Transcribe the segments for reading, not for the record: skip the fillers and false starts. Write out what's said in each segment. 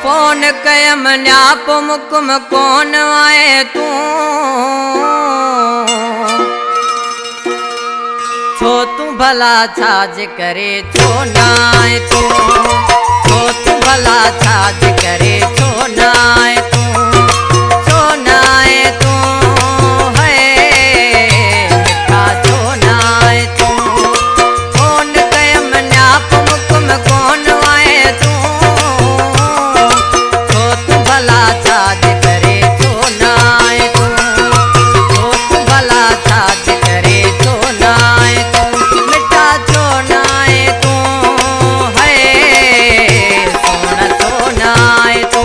phone कयम nap मुकुम कोन आए तू छो तू भला छाज करे छो नाए तू छो तू भला छाज करे छो नाए तू छो नाए तू है मिठा छो नाए तू फोन कयम न्याप मुकुम कोन आए तू छो तू भला छाज करे छो नाए तू छो तू भला छाज करे छो नाए तू मिठा छो नाए तू है सोना छो नाए तू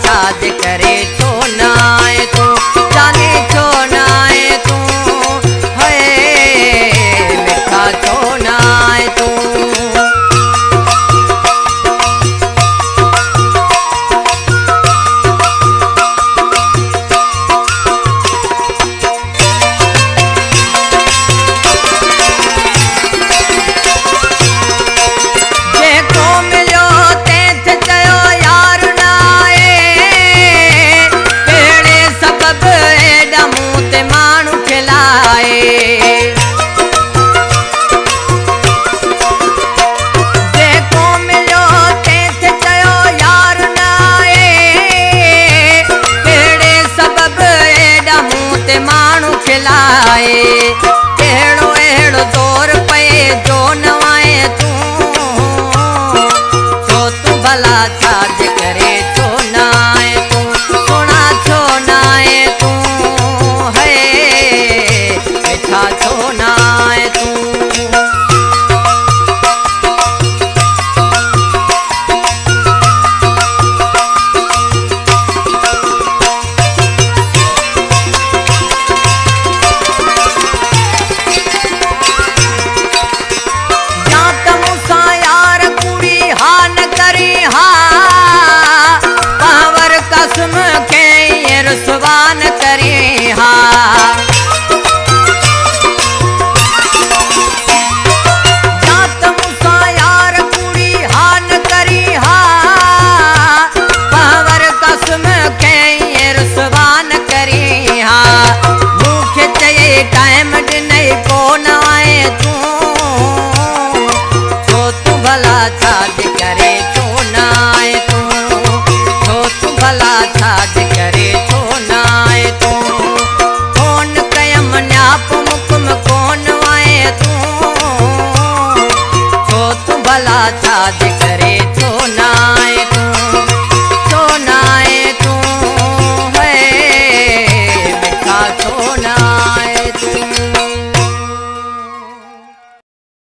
छाज करे छो नाए तू जाने छो नाए तू है मिठा छो नाए तू एड़ो एड़ो जोर पे जो नवाए तू छो तू भला छाज करे छो नाए तू सोना छो नाए तू है मिठा छो नाए तू रुसवान करे हा जात मुसा यार कुड़ी हान करी हा पावर कसम के रुसवान करी हा मुखे चए टाइम नहीं कोन आए तू छो तू भला छाज करे छो नाए तू छो तू भला छाज करे छाज